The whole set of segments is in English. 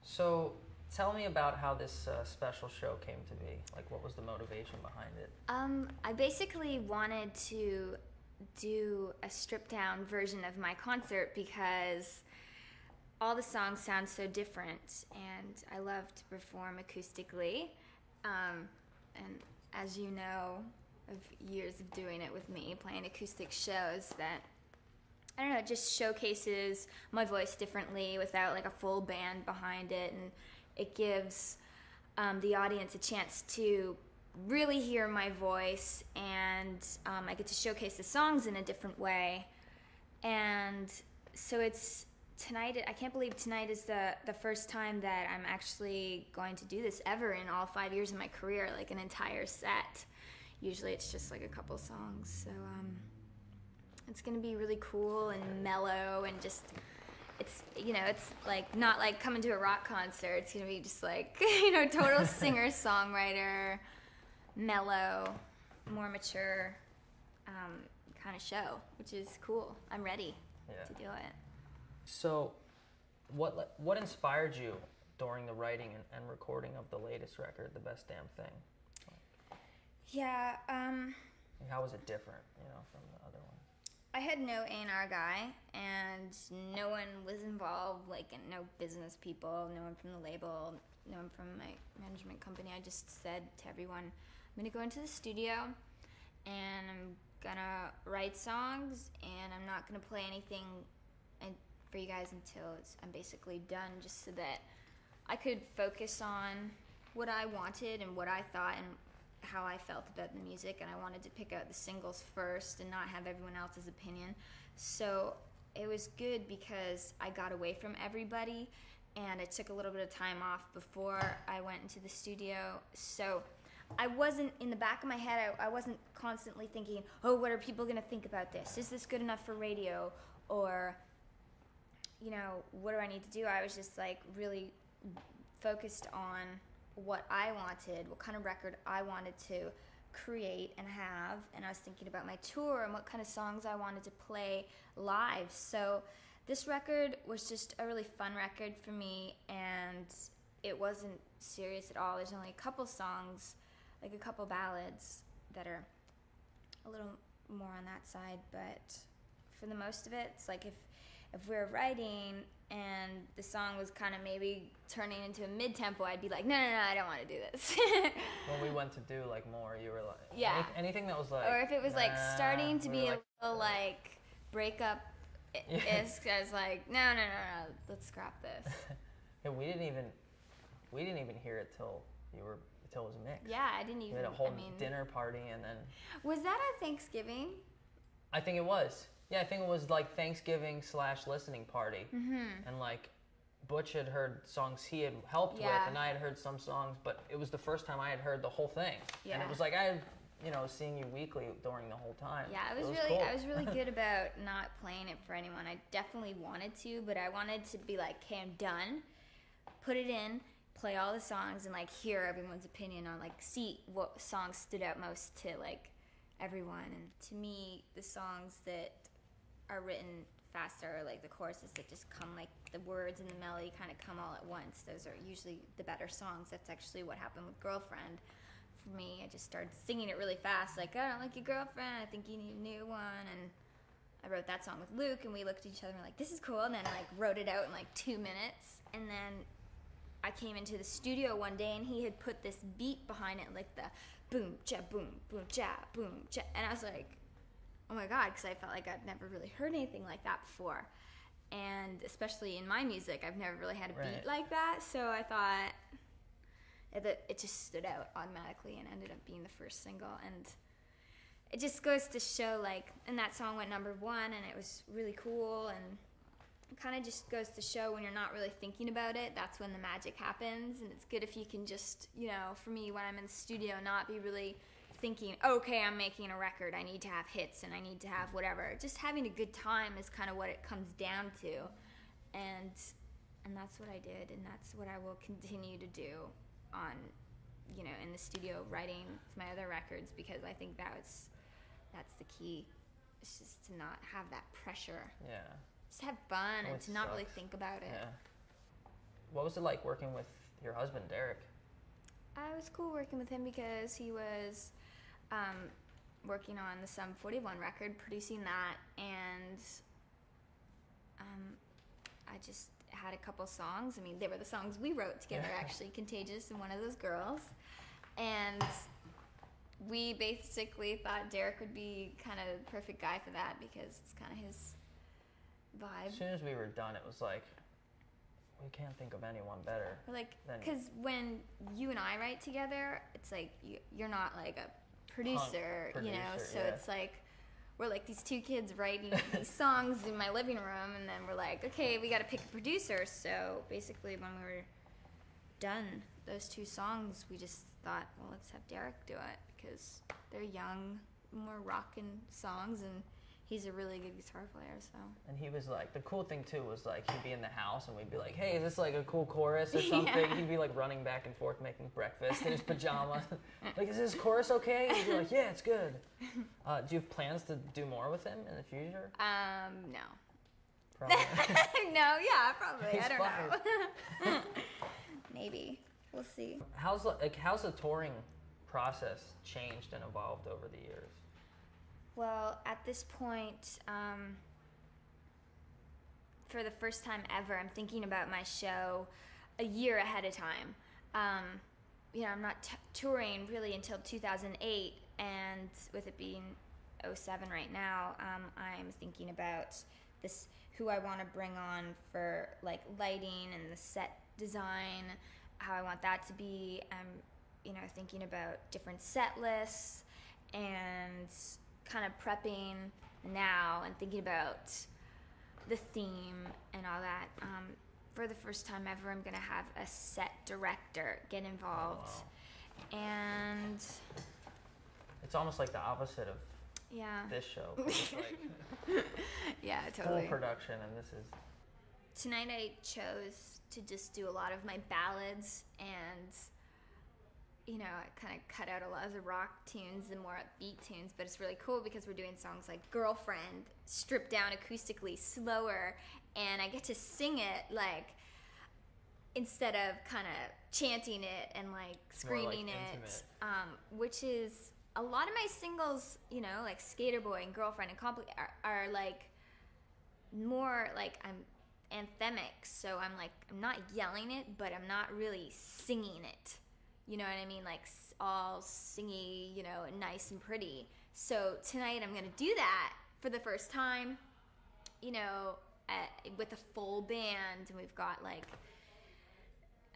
So, tell me about how this special show came to be. Like, what was the motivation behind it? I basically wanted to do a stripped down version of my concert because all the songs sound so different and I love to perform acoustically. And as you know, of years of doing it with me, playing acoustic shows, that I don't know, it just showcases my voice differently without like a full band behind it, and it gives the audience a chance to really hear my voice, and I get to showcase the songs in a different way. And so it's tonight. I can't believe tonight is the first time that I'm actually going to do this ever in all 5 years of my career, like an entire set. Usually it's just like a couple songs. So it's gonna be really cool and mellow and just it's like not like coming to a rock concert. It's gonna be just like total singer songwriter, mellow, more mature kind of show, which is cool. I'm ready Yeah. to do it. So, what inspired you during the writing and recording of the latest record, The Best Damn Thing? Yeah, Like, how was it different, from the other ones? I had no A&R guy, and no one was involved, like no business people, no one from the label, no one from my management company. I just said to everyone, I'm going to go into the studio, and I'm going to write songs, and I'm not going to play anything for you guys until I'm basically done, just so that I could focus on what I wanted and what I thought and how I felt about the music, and I wanted to pick out the singles first and not have everyone else's opinion. So it was good because I got away from everybody, and I took a little bit of time off before I went into the studio. So I wasn't, in the back of my head, I wasn't constantly thinking, oh, what are people going to think about this? Is this good enough for radio? Or, what do I need to do? I was just like really focused on what I wanted, what kind of record I wanted to create and have, and I was thinking about my tour and what kind of songs I wanted to play live. So this record was just a really fun record for me, and it wasn't serious at all. There's only a couple songs, like a couple ballads, that are a little more on that side, but for the most of it, it's like if we're writing and the song was kind of maybe turning into a mid-tempo, I'd be like, no, I don't want to do this. When we went to do like more, you were like, yeah, anything that was like, or if it was like starting to be like, a little like breakup, Yeah. I was like, no, let's scrap this. Yeah, we didn't even hear it till it was mixed. Yeah, I didn't even. We had a whole dinner party, and then. Was that at Thanksgiving? I think it was. Yeah, I think it was like Thanksgiving / listening party, and like Butch had heard songs he had helped with, and I had heard some songs, but it was the first time I had heard the whole thing, and it was like I had, seeing you weekly during the whole time. Yeah, it was cool. I was really good about not playing it for anyone. I definitely wanted to, but I wanted to be like, okay, I'm done. Put it in, play all the songs, and like hear everyone's opinion on, like, see what songs stood out most to like everyone. And to me, the songs that are written faster, like the choruses that just come, like the words and the melody kind of come all at once, those are usually the better songs. That's actually what happened with Girlfriend for me. I just started singing it really fast, like, I don't like your girlfriend, I think you need a new one. And I wrote that song with Luke, and we looked at each other and were like, this is cool, and then like wrote it out in like 2 minutes. And then I came into the studio one day, and he had put this beat behind it, like the boom cha boom boom cha boom cha, and I was like, oh my god, because I felt like I'd never really heard anything like that before, and especially in my music, I've never really had a beat like that. So I thought it just stood out automatically and ended up being the first single. And it just goes to show, like, and that song went #1, and it was really cool. And it kind of just goes to show, when you're not really thinking about it, that's when the magic happens. And it's good if you can just, for me, when I'm in the studio, not be really thinking, okay, I'm making a record, I need to have hits and I need to have whatever. Just having a good time is kind of what it comes down to. And that's what I did, and that's what I will continue to do on, in the studio, writing my other records, because I think that's the key. It's just to not have that pressure. Yeah. Just have fun and to not sucks. really think about it. Yeah. What was it like working with your husband, Derek? It was cool working with him because he was working on the Sum 41 record, producing that, and I just had a couple songs. I mean, they were the songs we wrote together, actually, Contagious and One of Those Girls. And we basically thought Derek would be kind of the perfect guy for that because it's kind of his vibe. As soon as we were done, it was like, we can't think of anyone better. Because when you and I write together, it's like you're not like a producer, you know? So it's like, we're like these two kids writing these songs in my living room, and then we're like, okay, we got to pick a producer. So basically, when we were done those two songs, we just thought, well, let's have Derek do it because they're young, more rockin' songs, and he's a really good guitar player. So. And he was like, the cool thing too was like he'd be in the house and we'd be like, hey, is this like a cool chorus or something? Yeah. He'd be like running back and forth making breakfast in his pajamas. Like, is this chorus okay? He'd be like, yeah, it's good. Do you have plans to do more with him in the future? No. Probably. No, yeah, probably. He's I don't know. Maybe. We'll see. How's the touring process changed and evolved over the years? Well, at this point, for the first time ever, I'm thinking about my show a year ahead of time. I'm not touring really until 2008, and with it being 07 right now, I'm thinking about who I want to bring on for like lighting and the set design, how I want that to be. I'm, thinking about different set lists and kind of prepping now and thinking about the theme and all that. For the first time ever, I'm going to have a set director get involved. Oh, wow. And it's almost like the opposite of this show. It's like yeah, totally. Full production, and this is... Tonight I chose to just do a lot of my ballads, and I kind of cut out a lot of the rock tunes and more upbeat tunes, but it's really cool because we're doing songs like Girlfriend, stripped down acoustically, slower, and I get to sing it like instead of kind of chanting it and like screaming it, which is a lot of my singles, like Skater Boy and Girlfriend and are like more like I'm anthemic, so I'm not yelling it, but I'm not really singing it. You know what I mean? Like all singy, nice and pretty. So tonight I'm going to do that for the first time, with a full band. And we've got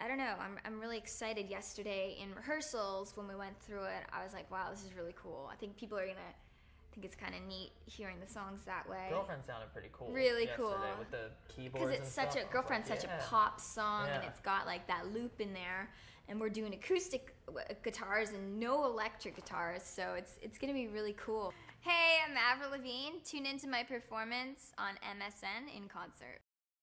I don't know, I'm really excited. Yesterday in rehearsals when we went through it, I was like, wow, this is really cool. I think people are going to think it's kind of neat hearing the songs that way. Girlfriend sounded pretty cool. Really cool. With the keyboards because it's Girlfriend's such a pop song, and it's got like that loop in there. And we're doing acoustic guitars and no electric guitars, so it's going to be really cool. Hey, I'm Avril Lavigne. Tune into my performance on MSN in concert.